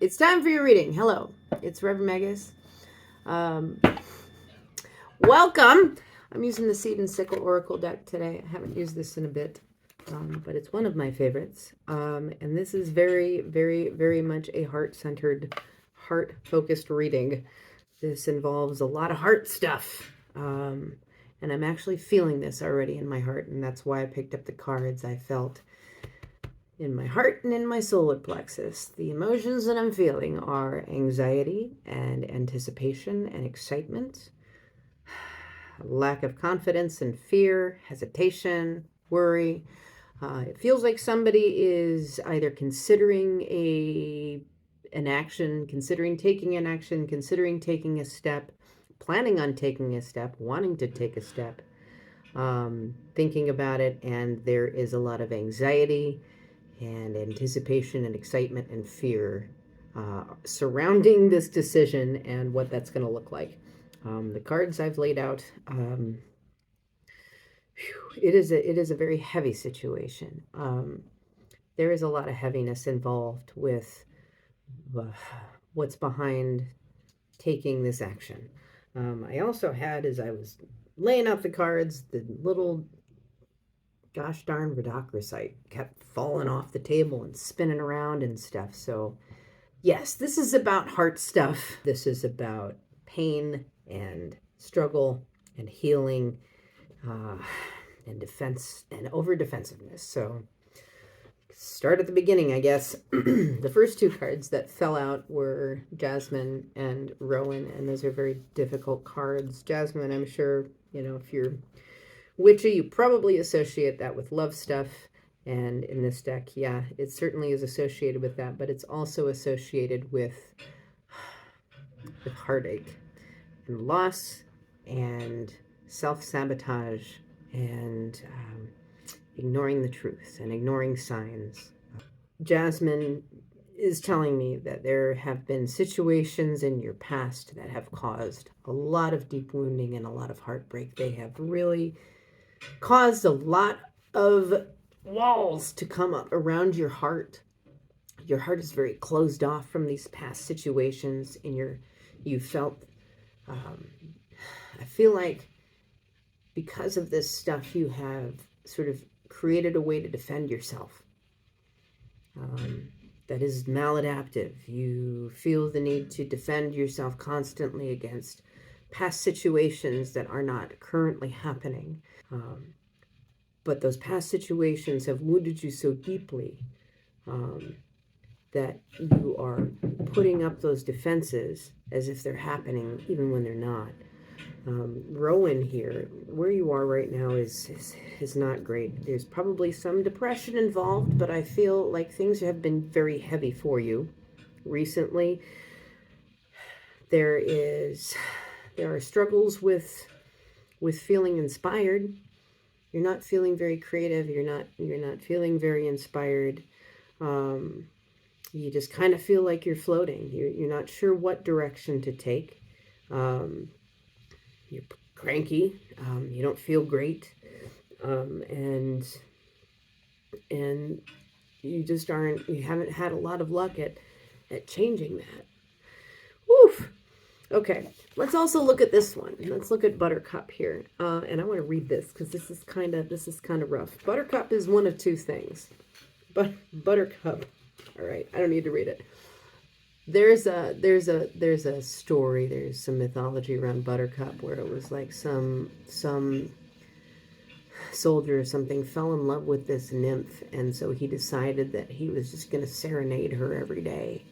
It's time for your reading. Hello, it's Reverend Megas. Um, Welcome. I'm using the Seed and Sickle Oracle deck today. I haven't used this in a bit, but it's one of my favorites. And this is very, very, very much a heart-centered, heart-focused reading. This involves a lot of heart stuff. And I'm actually feeling this already in my heart, and that's why I picked up the cards. I felt in my heart and in my solar plexus, the emotions that I'm feeling are anxiety and anticipation and excitement, lack of confidence and fear, hesitation, worry. It feels like somebody is either considering an action, considering taking an action, considering taking a step, planning on taking a step, wanting to take a step, thinking about it, and there is a lot of anxiety and anticipation and excitement and fear surrounding this decision and what that's going to look like. The cards I've laid out, it is a very heavy situation. There is a lot of heaviness involved with what's behind taking this action. I also had, as I was laying out the cards, the little gosh darn Radochrosite kept falling off the table and spinning around and stuff. So yes, this is about heart stuff. This is about pain and struggle and healing and defense and over defensiveness. So start at the beginning, I guess. The first two cards that fell out were Jasmine and Rowan, and those are very difficult cards. Jasmine, I'm sure, if you're witchy, you probably associate that with love stuff. And in this deck, yeah, it certainly is associated with that, but it's also associated with heartache and loss and self-sabotage and ignoring the truth and ignoring signs. Jasmine is telling me that there have been situations in your past that have caused a lot of deep wounding and a lot of heartbreak. They have really caused a lot of walls to come up around your heart. Your heart is very closed off from these past situations, and you felt, I feel like because of this stuff, you have sort of created a way to defend yourself that is maladaptive. You feel the need to defend yourself constantly against past situations that are not currently happening. But those past situations have wounded you so deeply that you are putting up those defenses as if they're happening, even when they're not. Rowan here, where you are right now is not great. There's probably some depression involved, but I feel like things have been very heavy for you recently. There are struggles with feeling inspired. You're not feeling very creative. You're not feeling very inspired. You just kind of feel like you're floating. You're not sure what direction to take. You're cranky. You don't feel great, and you just aren't. You haven't had a lot of luck at changing that. Woof. Okay, let's also look at this one. Let's look at Buttercup here, and I want to read this because this is kind of rough. Buttercup is one of two things. Buttercup. All right, I don't need to read it. There's a story. There's some mythology around Buttercup where it was like some soldier or something fell in love with this nymph, and so he decided that he was just going to serenade her every day.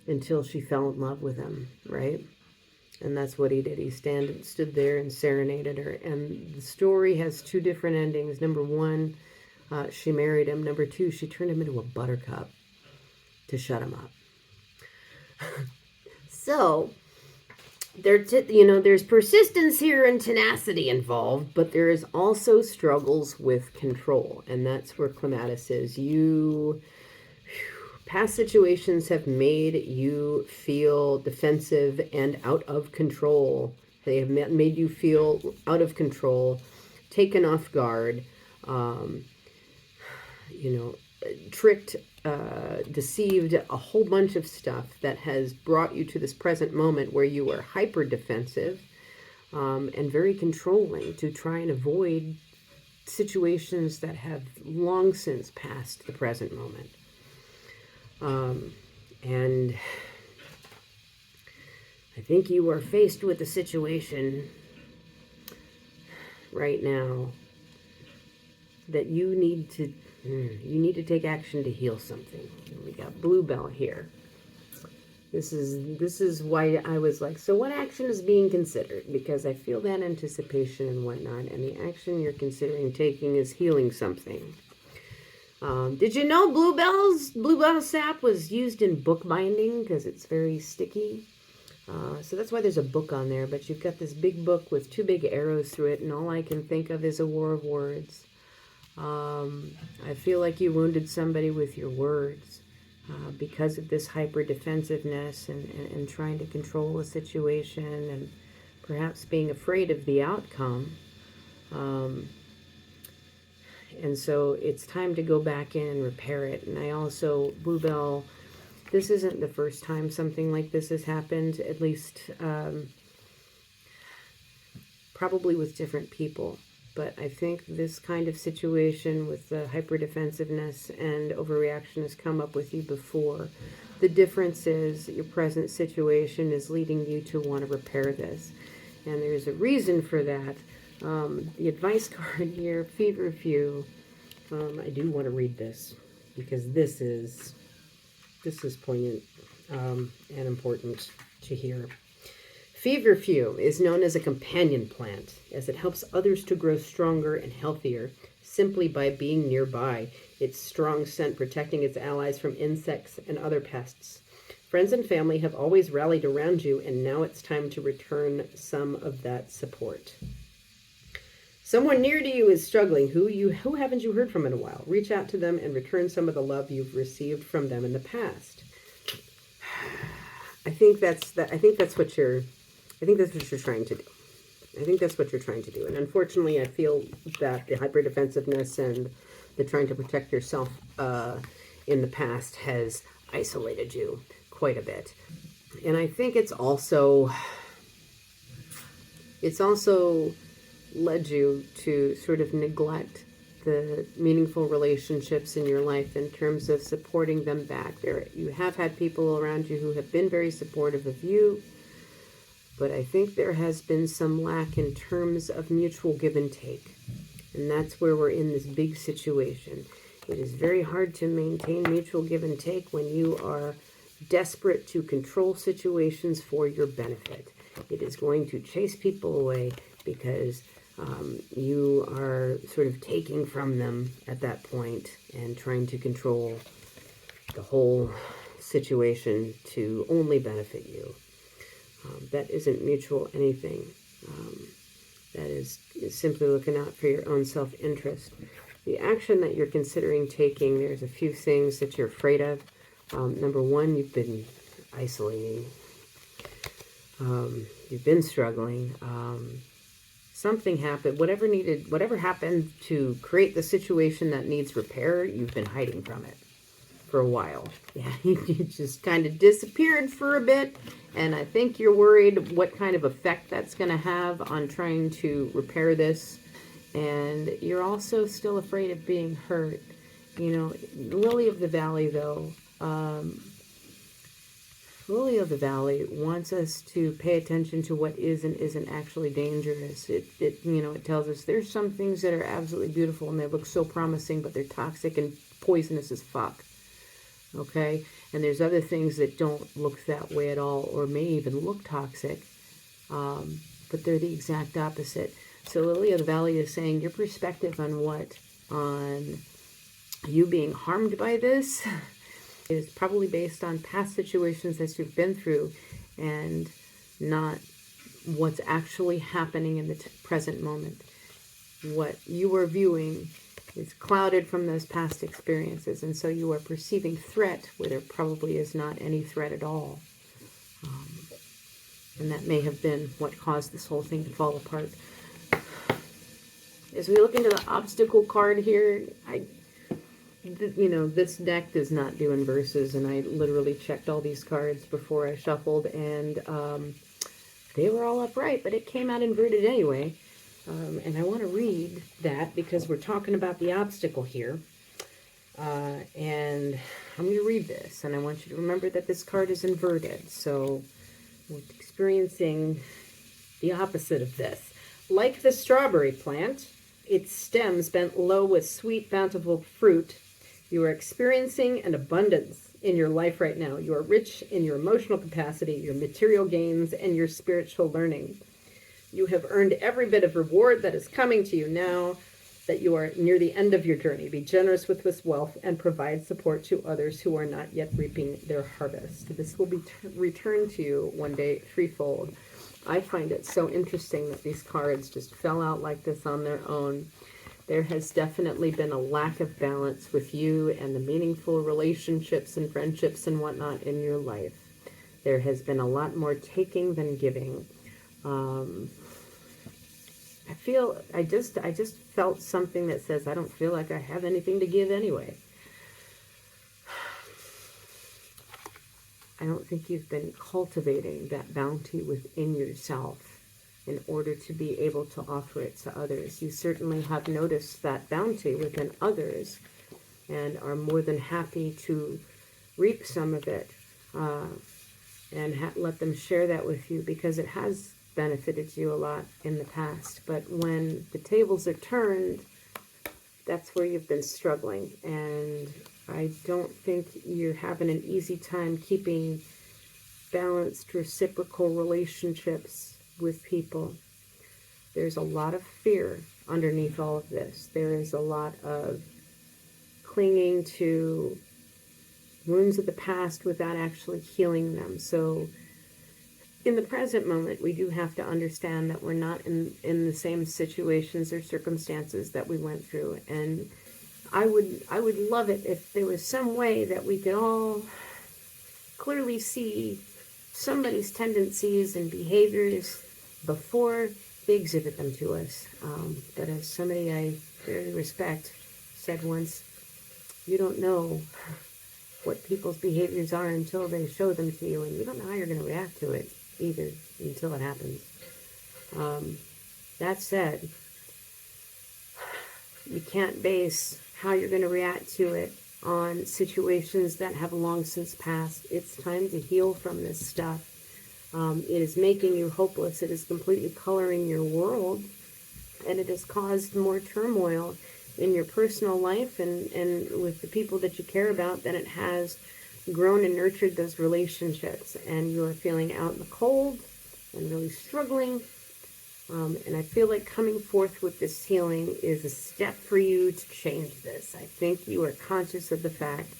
Until she fell in love with him, right? And that's what he did. He stood there and serenaded her. And the story has two different endings. Number one, she married him. Number two, she turned him into a buttercup to shut him up. So, there's persistence here and tenacity involved, but there is also struggles with control. And that's where Clematis is. Past situations have made you feel defensive and out of control. They have made you feel out of control, taken off guard, tricked, deceived, a whole bunch of stuff that has brought you to this present moment where you are hyper defensive and very controlling to try and avoid situations that have long since passed the present moment. And I think you are faced with a situation right now that you need to take action to heal something. We got Bluebell here. This is why I was like, so what action is being considered? Because I feel that anticipation and whatnot, and the action you're considering taking is healing something. Did you know Bluebell sap was used in bookbinding because it's very sticky? So that's why there's a book on there, but you've got this big book with 2 big arrows through it, and all I can think of is a war of words. I feel like you wounded somebody with your words because of this hyper defensive-ness and trying to control a situation and perhaps being afraid of the outcome. And so it's time to go back in and repair it. And I also, Bluebell, this isn't the first time something like this has happened, at least probably with different people. But I think this kind of situation with the hyperdefensiveness and overreaction has come up with you before. The difference is your present situation is leading you to want to repair this. And there's a reason for that. The advice card here, Feverfew. I do want to read this because this is poignant and important to hear. Feverfew is known as a companion plant, as it helps others to grow stronger and healthier simply by being nearby, its strong scent protecting its allies from insects and other pests. Friends and family have always rallied around you, and now it's time to return some of that support. Someone near to you is struggling. Who haven't you heard from in a while? Reach out to them and return some of the love you've received from them in the past. I think that's what you're trying to do. I think that's what you're trying to do. And unfortunately, I feel that the hyperdefensiveness and the trying to protect yourself in the past has isolated you quite a bit. And I think it's also led you to sort of neglect the meaningful relationships in your life in terms of supporting them back. You have had people around you who have been very supportive of you, but I think there has been some lack in terms of mutual give and take. And that's where we're in this big situation. It is very hard to maintain mutual give and take when you are desperate to control situations for your benefit. It is going to chase people away because you are sort of taking from them at that point and trying to control the whole situation to only benefit you. That isn't mutual anything. That is simply looking out for your own self-interest. The action that you're considering taking, there's a few things that you're afraid of. Number one, you've been isolating. You've been struggling. Something happened. Whatever happened to create the situation that needs repair, you've been hiding from it for a while. Yeah, you just kind of disappeared for a bit, and I think you're worried what kind of effect that's going to have on trying to repair this, and you're also still afraid of being hurt. You know, Lily of the Valley, though, Lily of the Valley wants us to pay attention to what is and isn't actually dangerous. It tells us there's some things that are absolutely beautiful and they look so promising, but they're toxic and poisonous as fuck. Okay? And there's other things that don't look that way at all or may even look toxic, but they're the exact opposite. So Lily of the Valley is saying your perspective on you being harmed by this is probably based on past situations that you've been through and not what's actually happening in the present moment. What you are viewing is clouded from those past experiences, and so you are perceiving threat where there probably is not any threat at all. And that may have been what caused this whole thing to fall apart. As we look into the obstacle card here, I this deck does not do inverses, and I literally checked all these cards before I shuffled, and they were all upright, but it came out inverted anyway. And I want to read that because we're talking about the obstacle here. And I'm going to read this, and I want you to remember that this card is inverted. So we're experiencing the opposite of this. Like the strawberry plant, its stems bent low with sweet, bountiful fruit, you are experiencing an abundance in your life right now. You are rich in your emotional capacity, your material gains, and your spiritual learning. You have earned every bit of reward that is coming to you now that you are near the end of your journey. Be generous with this wealth and provide support to others who are not yet reaping their harvest. This will be returned to you one day threefold. I find it so interesting that these cards just fell out like this on their own. There has definitely been a lack of balance with you and the meaningful relationships and friendships and whatnot in your life. There has been a lot more taking than giving. I just felt something that says I don't feel like I have anything to give anyway. I don't think you've been cultivating that bounty within yourself in order to be able to offer it to others. You certainly have noticed that bounty within others and are more than happy to reap some of it and let them share that with you, because it has benefited you a lot in the past. But when the tables are turned, that's where you've been struggling. And I don't think you're having an easy time keeping balanced reciprocal relationships with people. There's a lot of fear underneath all of this. There is a lot of clinging to wounds of the past without actually healing them. So in the present moment, we do have to understand that we're not in the same situations or circumstances that we went through. And I would love it if there was some way that we could all clearly see somebody's tendencies and behaviors before they exhibit them to us. But as somebody I very respect said once, you don't know what people's behaviors are until they show them to you, and you don't know how you're going to react to it either until it happens. That said, you can't base how you're going to react to it on situations that have long since passed. It's time to heal from this stuff. It is making you hopeless. It is completely coloring your world, and it has caused more turmoil in your personal life and with the people that you care about than it has grown and nurtured those relationships. And you are feeling out in the cold and really struggling. And I feel like coming forth with this healing is a step for you to change this. I think you are conscious of the fact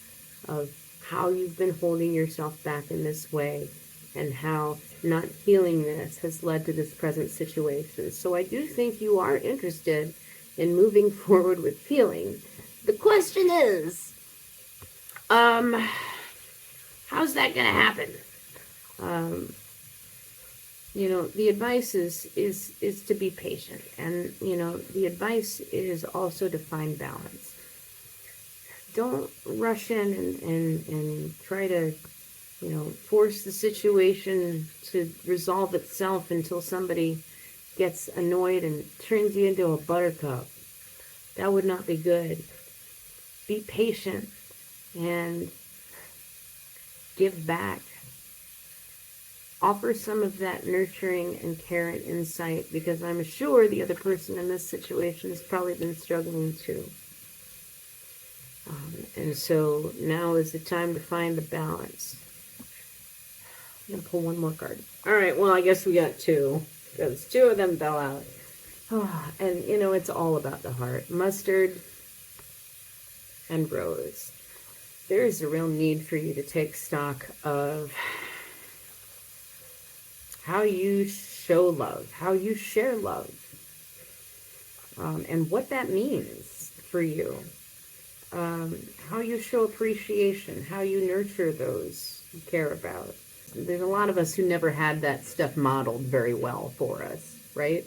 of how you've been holding yourself back in this way and how not healing this has led to this present situation. So I do think you are interested in moving forward with healing. The question is, how's that going to happen? The advice is to be patient. And, the advice is also to find balance. Don't rush in and try to, force the situation to resolve itself until somebody gets annoyed and turns you into a buttercup. That would not be good. Be patient and give back. Offer some of that nurturing and care and insight, because I'm sure the other person in this situation has probably been struggling too. And so now is the time to find the balance. I'm going to pull one more card. All right, well, I guess we got two, because two of them fell out. And, it's all about the heart. Mustard and rose. There is a real need for you to take stock of how you show love, how you share love, and what that means for you. How you show appreciation, how you nurture those you care about. There's a lot of us who never had that stuff modeled very well for us, right?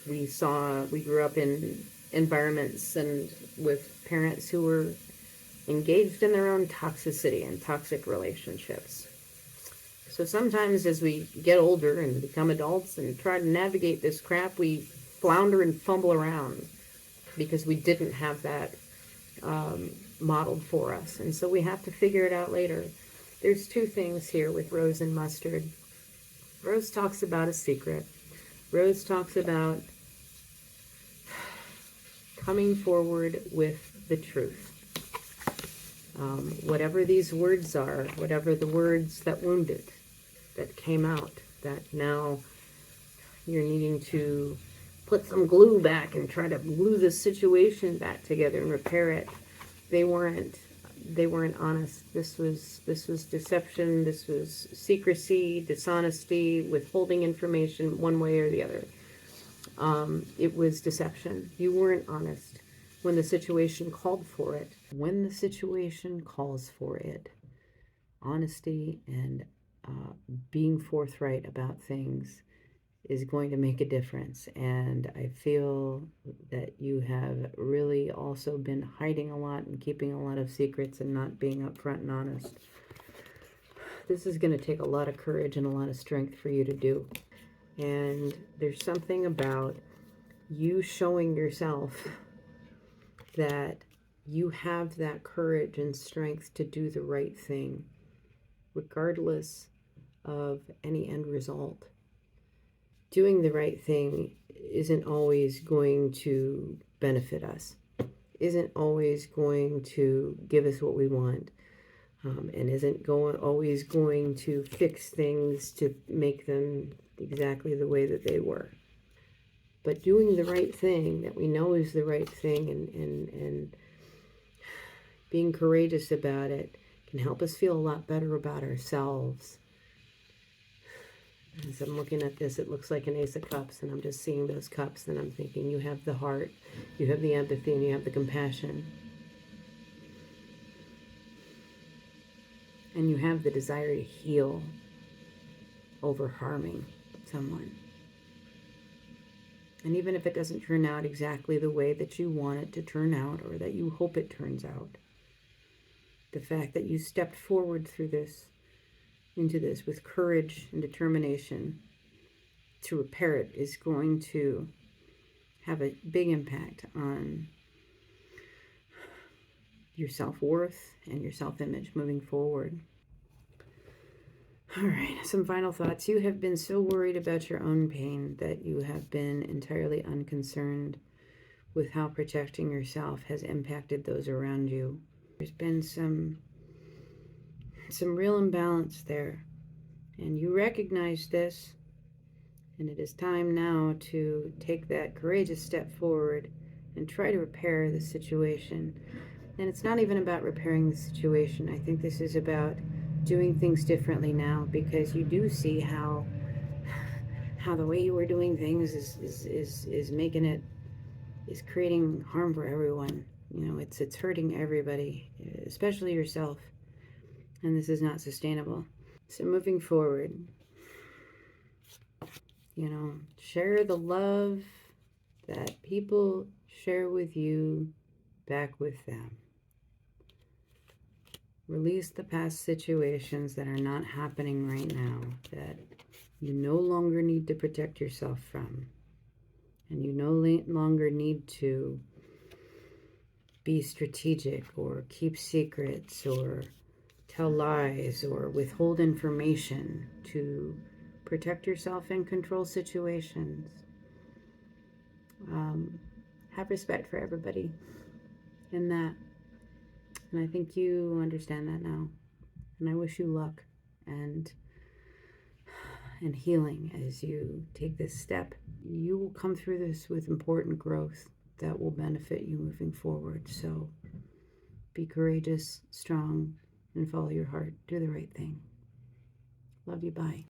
We grew up in environments and with parents who were engaged in their own toxicity and toxic relationships. So sometimes as we get older and become adults and try to navigate this crap, we flounder and fumble around because we didn't have that modeled for us. And so we have to figure it out later. There's two things here with Rose and Mustard. Rose talks about a secret. Rose talks about coming forward with the truth. Whatever these words are, whatever the words that wounded, that came out, that now you're needing to put some glue back and try to glue the situation back together and repair it. They weren't honest. This was deception. This was secrecy, dishonesty, withholding information one way or the other. It was deception. You weren't honest when the situation called for it. When the situation calls for it, honesty and being forthright about things is going to make a difference. And I feel that you have really also been hiding a lot and keeping a lot of secrets and not being upfront and honest. This is going to take a lot of courage and a lot of strength for you to do. And there's something about you showing yourself that you have that courage and strength to do the right thing, regardless of any end result. Doing the right thing isn't always going to benefit us, isn't always going to give us what we want, and isn't always going to fix things to make them exactly the way that they were. But doing the right thing that we know is the right thing and being courageous about it can help us feel a lot better about ourselves. As I'm looking at this, it looks like an Ace of Cups, and I'm just seeing those cups, and I'm thinking you have the heart, you have the empathy, and you have the compassion. And you have the desire to heal over harming someone. And even if it doesn't turn out exactly the way that you want it to turn out or that you hope it turns out, the fact that you stepped forward into this with courage and determination to repair it is going to have a big impact on your self-worth and your self-image moving forward. All right, some final thoughts. You have been so worried about your own pain that you have been entirely unconcerned with how protecting yourself has impacted those around you. There's been some real imbalance there, and you recognize this, and it is time now to take that courageous step forward and try to repair the situation. And it's not even about repairing the situation. I think this is about doing things differently now, because you do see how the way you were doing things is creating harm for everyone. You know, it's hurting everybody, especially yourself. And this is not sustainable. So moving forward, share the love that people share with you back with them. Release the past situations that are not happening right now, that you no longer need to protect yourself from. And you no longer need to be strategic or keep secrets or tell lies or withhold information to protect yourself and control situations. Have respect for everybody in that. And I think you understand that now. And I wish you luck and healing as you take this step. You will come through this with important growth that will benefit you moving forward. So be courageous, strong, and follow your heart. Do the right thing. Love you. Bye.